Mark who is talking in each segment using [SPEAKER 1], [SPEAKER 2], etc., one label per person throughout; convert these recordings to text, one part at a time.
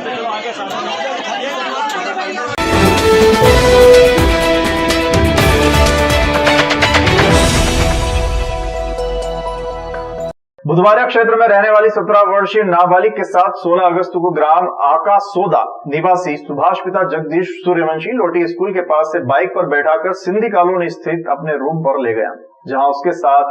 [SPEAKER 1] बुधवारिया क्षेत्र में रहने वाली 17 वर्षीय नाबालिग के साथ 16 अगस्त को ग्राम आकासोदा निवासी सुभाष पिता जगदीश सूर्यवंशी लोटी स्कूल के पास से बाइक पर बैठाकर सिंधी कॉलोनी स्थित अपने रूम पर ले गया, जहां उसके साथ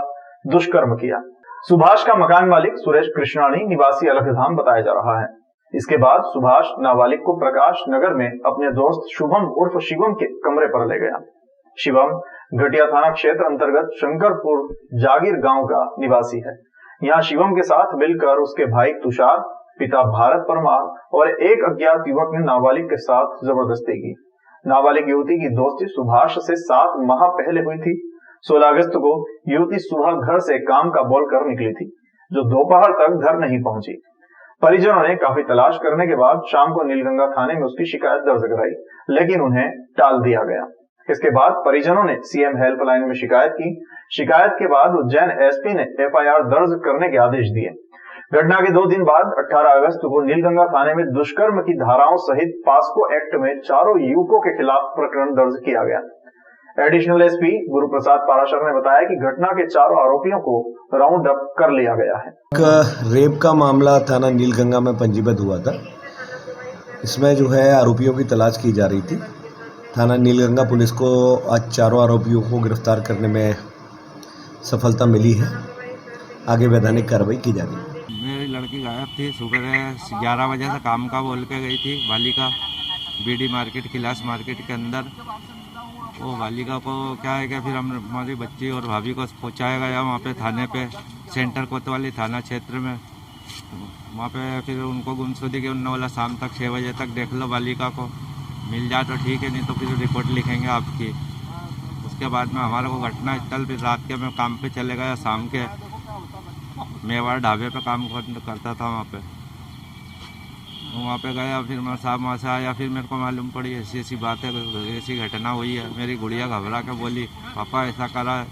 [SPEAKER 1] दुष्कर्म किया। सुभाष का मकान मालिक सुरेश कृष्णानी निवासी अलखधाम बताया जा रहा है। इसके बाद सुभाष नाबालिग को प्रकाश नगर में अपने दोस्त शुभम उर्फ शिवम के कमरे पर ले गया। शिवम घटिया थाना क्षेत्र अंतर्गत शंकरपुर जागीर गांव का निवासी है। यहाँ शिवम के साथ मिलकर उसके भाई तुषार, पिता भारत परमार और एक अज्ञात युवक ने नाबालिग के साथ जबरदस्ती की। नाबालिग युवती की दोस्ती सुभाष से 7 माह पहले हुई थी। 16 अगस्त को युवती सुबह घर से काम का बोलकर निकली थी, जो दोपहर तक घर नहीं पहुंची। परिजनों ने काफी तलाश करने के बाद शाम को नीलगंगा थाने में उसकी शिकायत दर्ज कराई, लेकिन उन्हें टाल दिया गया। इसके बाद परिजनों ने सीएम हेल्पलाइन में शिकायत की। शिकायत के बाद उज्जैन एसपी ने एफआईआर दर्ज करने के आदेश दिए। घटना के 2 दिन बाद 18 अगस्त को नीलगंगा थाने में दुष्कर्म की धाराओं सहित पास्को एक्ट में 4 युवकों के खिलाफ प्रकरण दर्ज किया गया। एडिशनल एसपी गुरु प्रसाद पाराशर ने बताया कि घटना के 4 आरोपियों को राउंड अप कर लिया गया है।
[SPEAKER 2] रेप का मामला थाना नीलगंगा में पंजीबद्ध हुआ था। इसमें जो है आरोपियों की तलाश की जा रही थी। थाना नीलगंगा पुलिस को आज 4 आरोपियों को गिरफ्तार करने में सफलता मिली है। आगे वैधानिक कार्रवाई की जा रही है।
[SPEAKER 3] मेरी लड़की गायब थी। सुबह 11 बजे से काम का बोल के गई थी बालिका बीडी मार्केट खिलास मार्केट के अंदर। वो बालिका को क्या है कि फिर हमारी बच्ची और भाभी को पहुँचाया गया वहाँ पे थाने पे, सेंटर कोतवाली थाना क्षेत्र में। वहाँ पे फिर उनको गुमशुदगी के उन्होंने बोला शाम तक 6 बजे तक देख लो, बालिका को मिल जाए तो ठीक है, नहीं तो फिर रिपोर्ट लिखेंगे आपकी। उसके बाद में हमारे को घटना स्थल फिर रात के मैं काम पे चले गया। शाम के मेवाड़ ढाबे पे काम करता था वहाँ पे गया। फिर मैं साहब वहाँ से आया, फिर मेरे को मालूम पड़ी ऐसी बात है, ऐसी घटना हुई है। मेरी गुड़िया घबरा के बोली पापा ऐसा करा,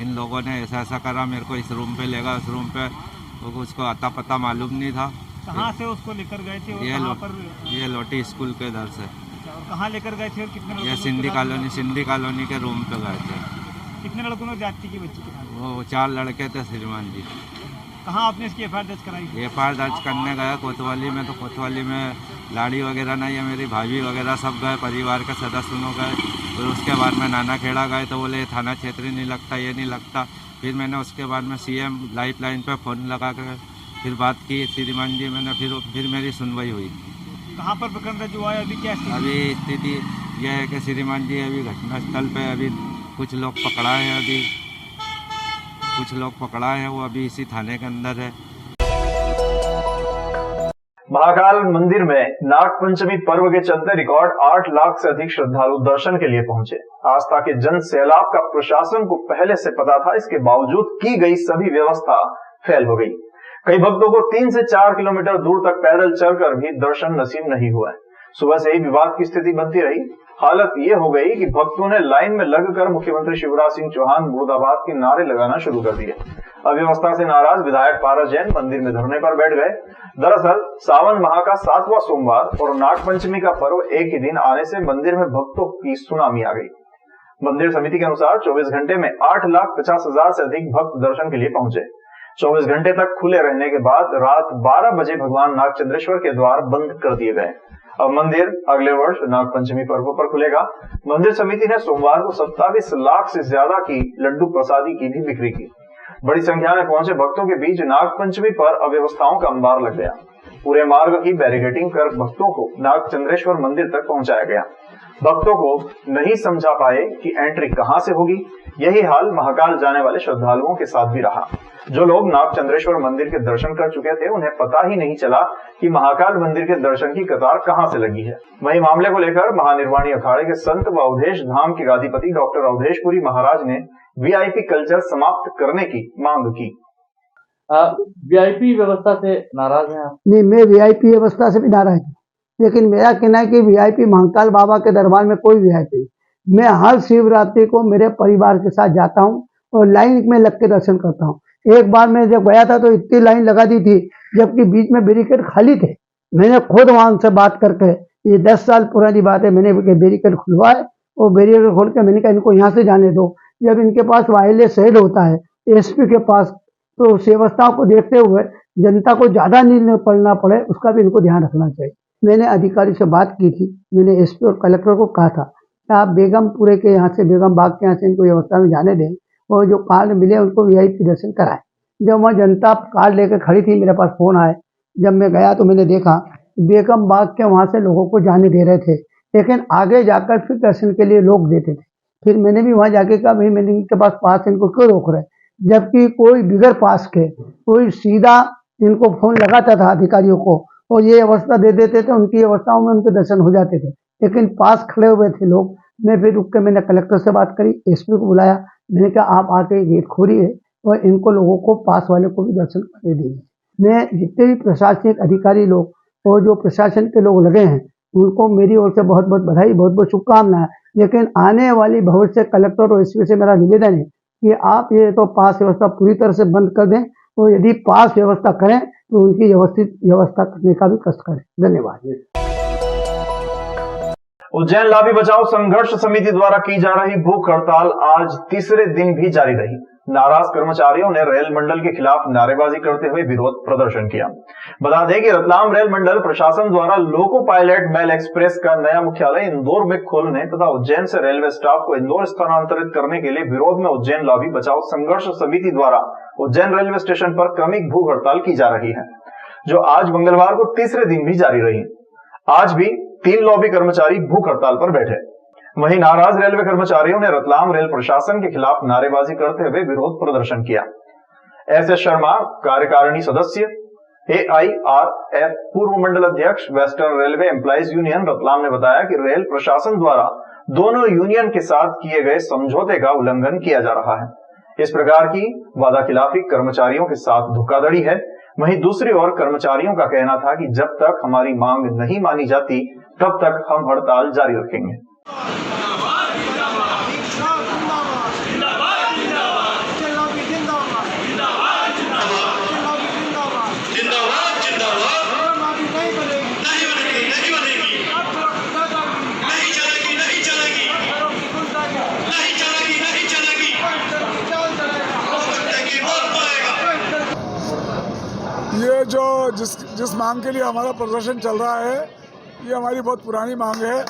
[SPEAKER 3] इन लोगों ने ऐसा करा, मेरे को इस रूम पे ले गया। उस रूम पे उसको अता पता मालूम नहीं था।
[SPEAKER 4] कहाँ से उसको लेकर गए थे?
[SPEAKER 3] ये लोटी स्कूल के इधर से।
[SPEAKER 4] कहाँ लेकर गए थे और कितने लोग?
[SPEAKER 3] ये सिंधी कॉलोनी के रूम पे गए थे।
[SPEAKER 4] कितने लड़कों ने जाति की बच्ची के साथ?
[SPEAKER 3] वो 4 लड़के थे श्रीमान जी।
[SPEAKER 4] कहाँ आपने इसकी एफआईआर दर्ज कराई?
[SPEAKER 3] एफआईआर दर्ज करने गया कोतवाली में, तो कोतवाली में लाड़ी वगैरह नहीं है, मेरी भाभी वगैरह सब गए, परिवार के सदस्य गए। फिर उसके बाद में नाना खेड़ा गए तो बोले थाना क्षेत्र नहीं लगता, ये नहीं लगता। फिर मैंने उसके बाद में सीएम लाइफलाइन पे फ़ोन लगा कर फिर बात की श्रीमान जी, मैंने फिर मेरी सुनवाई हुई।
[SPEAKER 4] कहाँ पर प्रकरण दर्ज हुआ है? अभी क्या स्थिति?
[SPEAKER 3] अभी स्थिति यह है कि श्रीमान जी अभी घटनास्थल पे अभी कुछ लोग पकड़ा है, वो अभी इसी थाने के अंदर है।
[SPEAKER 1] महाकाल मंदिर में नाग पंचमी पर्व के चलते रिकॉर्ड 8 लाख से अधिक श्रद्धालु दर्शन के लिए पहुंचे। आस्था के जन सैलाब का प्रशासन को पहले से पता था, इसके बावजूद की गई सभी व्यवस्था फेल हो गई। कई भक्तों को 3 से 4 किलोमीटर दूर तक पैदल चलकर भी दर्शन नसीब नहीं हुआ। सुबह से ही विवाद की स्थिति बनती रही। हालत ये हो गई कि भक्तों ने लाइन में लगकर मुख्यमंत्री शिवराज सिंह चौहान मुर्दाबाद के नारे लगाना शुरू कर दिए। अव्यवस्था से नाराज विधायक पारस जैन मंदिर में धरने पर बैठ गए। दरअसल सावन माह का 7वां सोमवार और नाग पंचमी का पर्व एक ही दिन आने से मंदिर में भक्तों की सुनामी आ गई। मंदिर समिति के अनुसार 24 घंटे में 8,50,000 से अधिक भक्त दर्शन के लिए पहुंचे। 24 घंटे तक खुले रहने के बाद रात 12 बजे भगवान नागचंद्रेश्वर के द्वार बंद कर दिए गए। अब मंदिर अगले वर्ष नाग पंचमी पर्व पर खुलेगा। मंदिर समिति ने सोमवार को 27 लाख से ज्यादा की लड्डू प्रसादी की भी बिक्री की। बड़ी संख्या में पहुंचे भक्तों के बीच नाग पंचमी पर अव्यवस्थाओं का अंबार लग गया। पूरे मार्ग की बैरिकेडिंग कर भक्तों को नागचंद्रेश्वर मंदिर तक पहुंचाया गया। भक्तों को नहीं समझा पाए कि एंट्री कहां से होगी। यही हाल महाकाल जाने वाले श्रद्धालुओं के साथ भी रहा। जो लोग नागचंद्रेश्वर मंदिर के दर्शन कर चुके थे, उन्हें पता ही नहीं चला कि महाकाल मंदिर के दर्शन की कतार कहां से लगी है। वहीं मामले को लेकर महानिर्वाणी अखाड़े के संत व अवधेश धाम के गादीपति डॉक्टर अवधेशपुरी महाराज ने वीआईपी कल्चर समाप्त करने की मांग की।
[SPEAKER 5] वीआईपी व्यवस्था से नाराज हैं आप?
[SPEAKER 6] नहीं, मैं वीआईपी व्यवस्था से भी नाराज हूँ, लेकिन मेरा कहना है कि वीआईपी महाकाल बाबा के दरबार में कोई वीआईपी। मैं हर शिवरात्रि को मेरे परिवार के साथ जाता हूँ और लाइन में लग के दर्शन करता हूँ। एक बार मैं जब गया था तो इतनी लाइन लगा दी थी, जबकि बीच में बैरिकेड खाली थे। मैंने खुद वहां से बात करके, ये 10 साल पुरानी बात है, मैंने बैरिकेड खुलवाए और बैरिकेड खोल के मैंने कहा इनको यहाँ से जाने दो। जब इनके पास वायरलेस हेड होता है एसपी के पास, तो उस व्यवस्थाओं को देखते हुए जनता को ज्यादा नींद न पड़ना पड़े, उसका भी इनको ध्यान रखना चाहिए। मैंने अधिकारी से बात की थी, मैंने एसपी और कलेक्टर को कहा था कि आप बेगमपुरे के यहाँ से, बेगम बाग के यहाँ से इनको व्यवस्था में जाने दें और जो कार्ड मिले उनको वीआईपी दर्शन कराएं। जब वहाँ जनता कार्ड लेकर खड़ी थी, मेरे पास फोन आए, जब मैं गया तो मैंने देखा बेगम बाग के वहाँ से लोगों को जाने दे रहे थे, लेकिन आगे जाकर फिर दर्शन के लिए लोग देते थे। फिर मैंने भी वहाँ जाके कहा भाई मैंने इनके पास पास इनको क्यों रोक रहे, जबकि कोई बिगर पास के कोई सीधा इनको फोन लगाता था अधिकारियों को और ये व्यवस्था दे देते थे, उनकी व्यवस्थाओं में उनके दर्शन हो जाते थे, लेकिन पास खड़े हुए थे लोग। मैं फिर रुक के मैंने कलेक्टर से बात करी, एसपी को बुलाया, मैंने कहा आप आके गेट खोलिए और इनको लोगों को पास वाले को भी दर्शन करने दीजिए। मैं जितने भी प्रशासनिक अधिकारी लोग और जो प्रशासन के लोग लगे हैं उनको मेरी ओर से बहुत बहुत बधाई, बहुत बहुत शुभकामनाएं। लेकिन आने वाली भविष्य कलेक्टर और एसपी से मेरा निवेदन है कि आप ये तो पास व्यवस्था पूरी तरह से बंद कर दें, तो यदि पास व्यवस्था करें तो उनकी व्यवस्थित व्यवस्था करने का भी कष्ट करें। धन्यवाद।
[SPEAKER 1] उज्जैन लाभी बचाओ संघर्ष समिति द्वारा की जा रही भूख हड़ताल आज तीसरे दिन भी जारी रही। नाराज कर्मचारियों ने रेल मंडल के खिलाफ नारेबाजी करते हुए विरोध प्रदर्शन किया। बता दें कि रतलाम रेल मंडल प्रशासन द्वारा लोको पायलट मेल एक्सप्रेस का नया मुख्यालय इंदौर में खोलने तथा उज्जैन से रेलवे स्टाफ को इंदौर स्थानांतरित करने के लिए विरोध में उज्जैन लाभी बचाओ संघर्ष समिति द्वारा उज्जैन रेलवे स्टेशन पर क्रमिक भूख हड़ताल की जा रही है, जो आज मंगलवार को तीसरे दिन भी जारी रही। आज भी 3 लॉबी कर्मचारी भूख हड़ताल पर बैठे। वहीं नाराज रेलवे कर्मचारियों ने रतलाम रेल प्रशासन के खिलाफ नारेबाजी करते हुए विरोध प्रदर्शन किया। एस शर्मा, कार्यकारिणी सदस्य, AIRF पूर्व मंडल अध्यक्ष, western railway employees union Ratlam ने बताया कि रेल प्रशासन द्वारा दोनों यूनियन के साथ किए गए समझौते का उल्लंघन किया जा रहा है। इस प्रकार की वादाखिलाफी कर्मचारियों के साथ धोखाधड़ी है। वहीं दूसरी ओर कर्मचारियों का कहना था कि जब तक हमारी मांग नहीं मानी जाती तब तक हम हड़ताल जारी रखेंगे।
[SPEAKER 7] ये जो जिस मांग के लिए हमारा प्रदर्शन चल रहा है, ये हमारी बहुत पुरानी मांग है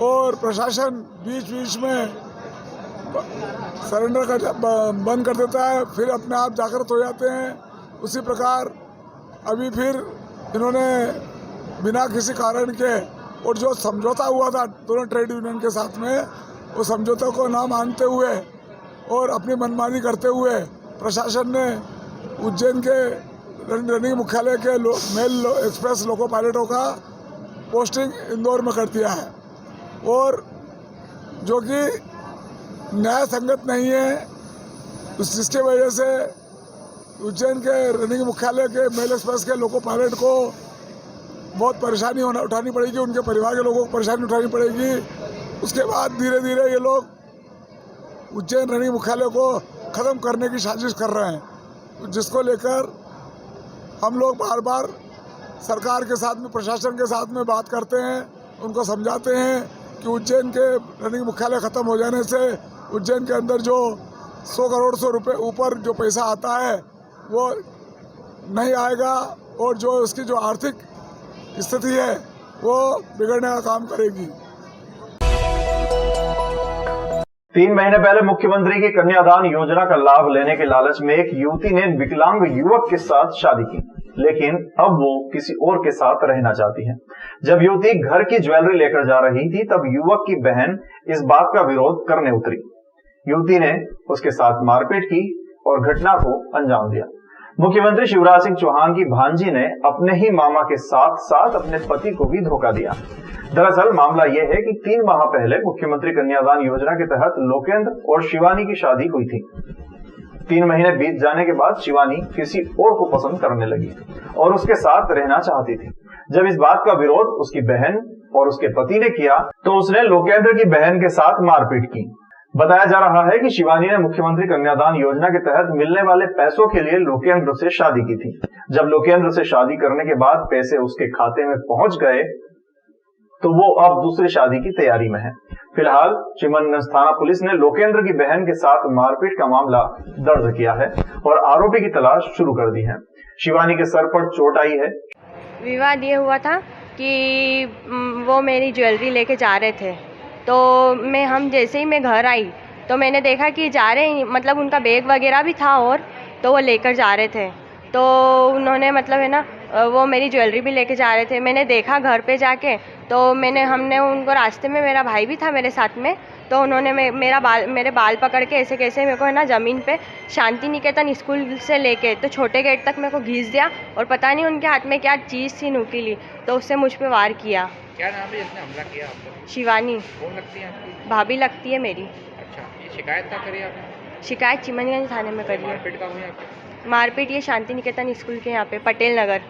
[SPEAKER 7] और प्रशासन बीच बीच में सरेंडर कर बंद कर देता है, फिर अपने आप जागृत हो जाते हैं। उसी प्रकार अभी फिर इन्होंने बिना किसी कारण के और जो समझौता हुआ था दोनों ट्रेड यूनियन के साथ में, वो समझौते को ना मानते हुए और अपनी मनमानी करते हुए प्रशासन ने उज्जैन के रनिंग मुख्यालय के मेल एक्सप्रेस लोको पायलटों का पोस्टिंग इंदौर में कर दिया है, और जो कि न्याय संगत नहीं है। जिसकी वजह से उज्जैन के रनिंग मुख्यालय के मेल एक्सप्रेस के लोको पायलट को बहुत परेशानी उठानी पड़ेगी, उनके परिवार के लोगों को परेशानी उठानी पड़ेगी। उसके बाद धीरे धीरे ये लोग उज्जैन रनिंग मुख्यालय को ख़त्म करने की साजिश कर रहे हैं, जिसको लेकर हम लोग बार बार सरकार के साथ में, प्रशासन के साथ में बात करते हैं, उनको समझाते हैं कि उज्जैन के रनिंग मुख्यालय ख़त्म हो जाने से उज्जैन के अंदर जो 100 करोड़ से रुपये ऊपर जो पैसा आता है वो नहीं आएगा, और जो उसकी जो आर्थिक स्थिति है वो बिगड़ने का काम करेगी।
[SPEAKER 1] 3 महीने पहले मुख्यमंत्री की कन्यादान योजना का लाभ लेने के लालच में एक युवती ने विकलांग युवक के साथ शादी की, लेकिन अब वो किसी और के साथ रहना चाहती है। जब युवती घर की ज्वेलरी लेकर जा रही थी तब युवक की बहन इस बात का विरोध करने उतरी। युवती ने उसके साथ मारपीट की और घटना को अंजाम दिया। मुख्यमंत्री शिवराज सिंह चौहान की भांजी ने अपने ही मामा के साथ साथ अपने पति को भी धोखा दिया। दरअसल मामला यह है कि 3 माह पहले मुख्यमंत्री कन्यादान योजना के तहत लोकेंद्र और शिवानी की शादी हुई थी। 3 महीने बीत जाने के बाद शिवानी किसी और को पसंद करने लगी और उसके साथ रहना चाहती थी। जब इस बात का विरोध उसकी बहन और उसके पति ने किया तो उसने लोकेंद्र की बहन के साथ मारपीट की। बताया जा रहा है कि शिवानी ने मुख्यमंत्री कन्यादान योजना के तहत मिलने वाले पैसों के लिए लोकेंद्र से शादी की थी। जब लोकेंद्र से शादी करने के बाद पैसे उसके खाते में पहुंच गए तो वो अब दूसरी शादी की तैयारी में है। फिलहाल चिमनगंज थाना पुलिस ने लोकेंद्र की बहन के साथ मारपीट का मामला दर्ज किया है और आरोपी की तलाश शुरू कर दी है। शिवानी के सर पर चोट आई है।
[SPEAKER 8] विवाद ये हुआ था कि वो मेरी ज्वेलरी लेके जा रहे थे, तो हम जैसे ही मैं घर आई तो मैंने देखा कि जा रहे, मतलब उनका बैग वगैरह भी था और तो वो लेकर जा रहे थे, तो उन्होंने मतलब है ना वो मेरी ज्वेलरी भी लेके जा रहे थे। मैंने देखा घर पे जाके, तो हमने उनको, रास्ते में मेरा भाई भी था मेरे साथ में, तो उन्होंने मेरे बाल पकड़ के ऐसे कैसे मेरे को है ना ज़मीन पे शांति निकेतन स्कूल से लेके तो छोटे गेट तक मेरे को घीस दिया और पता नहीं उनके हाथ में क्या चीज़ थी नुकीली, तो उससे मुझ पे वार किया।
[SPEAKER 9] क्या नाम है जिसने हमला किया आपको?
[SPEAKER 8] शिवानी।
[SPEAKER 9] कौन लगती है आपकी?
[SPEAKER 8] भाभी लगती है मेरी।
[SPEAKER 9] अच्छा, ये शिकायत क्या करी आपने?
[SPEAKER 8] शिकायत चिमनगंज थाने में करी है।
[SPEAKER 9] मारपीट कहाँ हुई आपकी?
[SPEAKER 8] मारपीट ये शांति निकेतन स्कूल के यहाँ पे पटेल नगर।